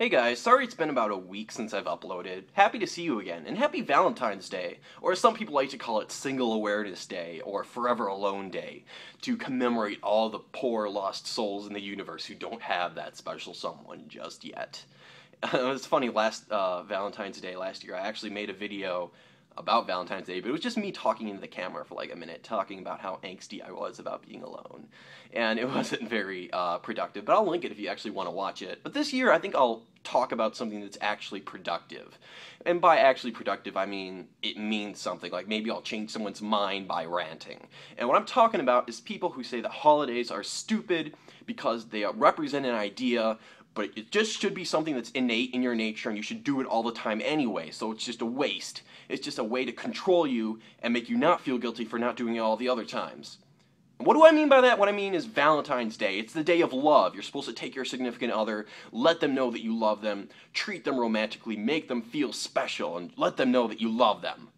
Hey guys, sorry it's been about a week since I've uploaded. Happy to see you again, and happy Valentine's Day, or as some people like to call it, Single Awareness Day, or Forever Alone Day, to commemorate all the poor lost souls in the universe who don't have that special someone just yet. It was funny, last Valentine's Day last year, I actually made a video about Valentine's Day, but it was just me talking into the camera for like a minute, talking about how angsty I was about being alone. And it wasn't very productive, but I'll link it if you actually want to watch it. But this year, I think I'll talk about something that's actually productive. And by actually productive, I mean it means something. Like maybe I'll change someone's mind by ranting. And what I'm talking about is people who say that holidays are stupid because they represent an idea, but it just should be something that's innate in your nature and you should do it all the time anyway, so it's just a waste. It's just a way to control you and make you not feel guilty for not doing it all the other times. What do I mean by that? What I mean is Valentine's Day. It's the day of love. You're supposed to take your significant other, let them know that you love them, treat them romantically, make them feel special, and let them know that you love them.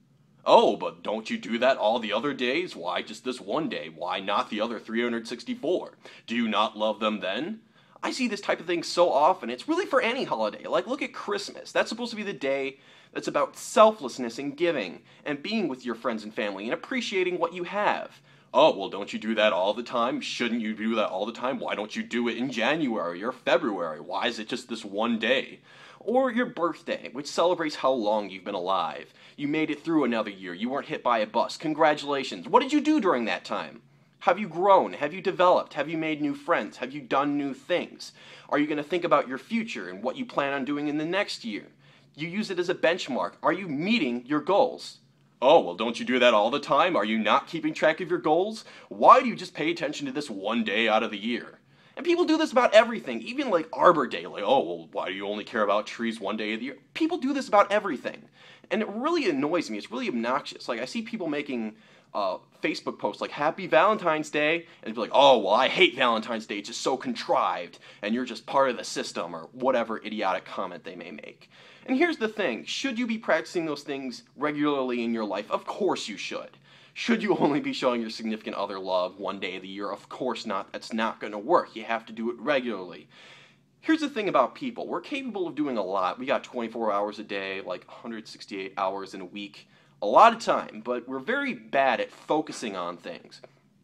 Oh, but don't you do that all the other days? Why just this one day? Why not the other 364? Do you not love them then? I see this type of thing so often. It's really for any holiday. Like, look at Christmas. That's supposed to be the day that's about selflessness and giving, and being with your friends and family, and appreciating what you have. Oh, well, don't you do that all the time? Shouldn't you do that all the time? Why don't you do it in January or February? Why is it just this one day? Or your birthday, which celebrates how long you've been alive. You made it through another year. You weren't hit by a bus. Congratulations. What did you do during that time? Have you grown? Have you developed? Have you made new friends? Have you done new things? Are you going to think about your future and what you plan on doing in the next year? You use it as a benchmark. Are you meeting your goals? Oh, well, don't you do that all the time? Are you not keeping track of your goals? Why do you just pay attention to this one day out of the year? And people do this about everything, even like Arbor Day. Like, oh, well, why do you only care about trees one day of the year? People do this about everything. And it really annoys me. It's really obnoxious. Like, I see people making Facebook posts like, Happy Valentine's Day, and they'd be like, oh, well, I hate Valentine's Day. It's just so contrived, and you're just part of the system, or whatever idiotic comment they may make. And here's the thing, should you be practicing those things regularly in your life? Of course you should. Should you only be showing your significant other love one day of the year? Of course not. That's not going to work. You have to do it regularly. Here's the thing about people. We're capable of doing a lot. We got 24 hours a day, like 168 hours in a week. A lot of time, but we're very bad at focusing on things.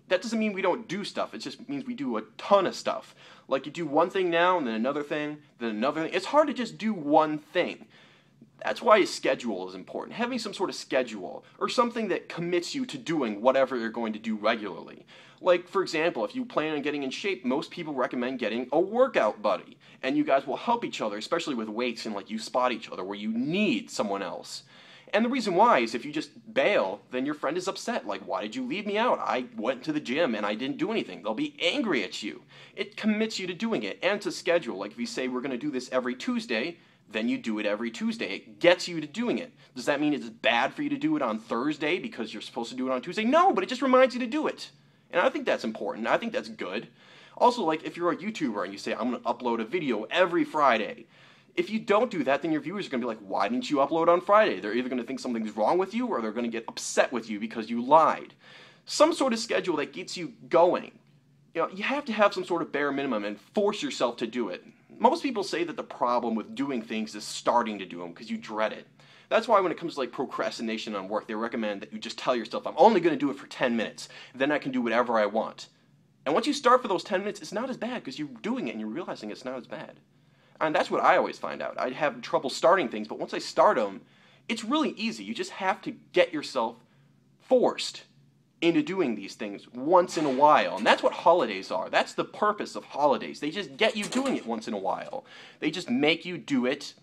That doesn't mean we don't do stuff. It just means we do a ton of stuff. Like you do one thing now, and then another thing, then another thing. It's hard to just do one thing. That's why a schedule is important. Having some sort of schedule, or something that commits you to doing whatever you're going to do regularly. Like, for example, if you plan on getting in shape, most people recommend getting a workout buddy. And you guys will help each other, especially with weights, and like you spot each other where you need someone else. And the reason why is if you just bail, then your friend is upset. Like, why did you leave me out? I went to the gym and I didn't do anything. They'll be angry at you. It commits you to doing it and to schedule. Like if you say we're going to do this every Tuesday, then you do it every Tuesday. It gets you to doing it. Does that mean it's bad for you to do it on Thursday because you're supposed to do it on Tuesday? No, but it just reminds you to do it. And I think that's important. I think that's good. Also, like if you're a YouTuber and you say, I'm going to upload a video every Friday, if you don't do that, then your viewers are going to be like, why didn't you upload on Friday? They're either going to think something's wrong with you or they're going to get upset with you because you lied. Some sort of schedule that gets you going. You know, you have to have some sort of bare minimum and force yourself to do it. Most people say that the problem with doing things is starting to do them because you dread it. That's why when it comes to like procrastination on work, they recommend that you just tell yourself, I'm only going to do it for 10 minutes. Then I can do whatever I want. And once you start for those 10 minutes, it's not as bad because you're doing it and you're realizing it's not as bad. And that's what I always find out. I have trouble starting things, but once I start them, it's really easy. You just have to get yourself forced into doing these things once in a while. And that's what holidays are. That's the purpose of holidays. They just get you doing it once in a while. They just make you do it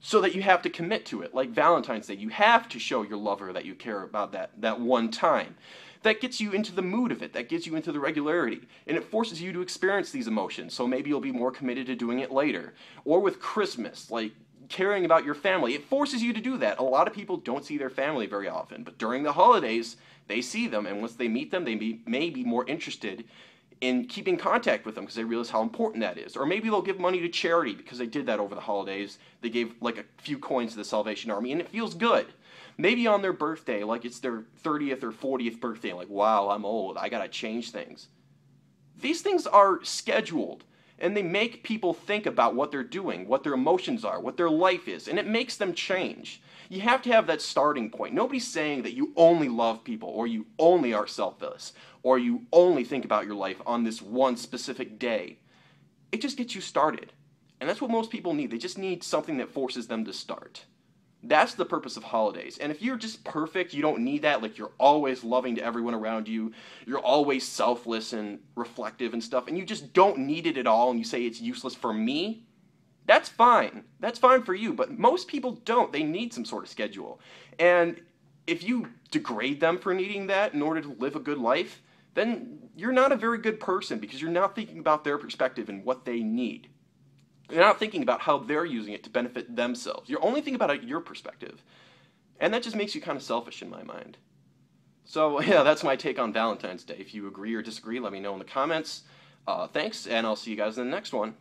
so that you have to commit to it. Like Valentine's Day, you have to show your lover that you care about that one time. That gets you into the mood of it. That gets you into the regularity. And it forces you to experience these emotions. So maybe you'll be more committed to doing it later. Or with Christmas, like caring about your family. It forces you to do that. A lot of people don't see their family very often. But during the holidays, they see them. And once they meet them, they may be more interested in keeping contact with them because they realize how important that is. Or maybe they'll give money to charity because they did that over the holidays. They gave like a few coins to the Salvation Army and it feels good. Maybe on their birthday, like it's their 30th or 40th birthday, like, wow, I'm old, I gotta change things. These things are scheduled. And they make people think about what they're doing, what their emotions are, what their life is, and it makes them change. You have to have that starting point. Nobody's saying that you only love people, or you only are selfless, or you only think about your life on this one specific day. It just gets you started. And that's what most people need. They just need something that forces them to start. That's the purpose of holidays. And if you're just perfect, you don't need that. Like, you're always loving to everyone around you. You're always selfless and reflective and stuff. And you just don't need it at all. And you say it's useless for me. That's fine. That's fine for you. But most people don't. They need some sort of schedule. And if you degrade them for needing that in order to live a good life, then you're not a very good person, because you're not thinking about their perspective and what they need. You're not thinking about how they're using it to benefit themselves. You're only thinking about it your perspective. And that just makes you kind of selfish in my mind. So, yeah, that's my take on Valentine's Day. If you agree or disagree, let me know in the comments. Thanks, and I'll see you guys in the next one.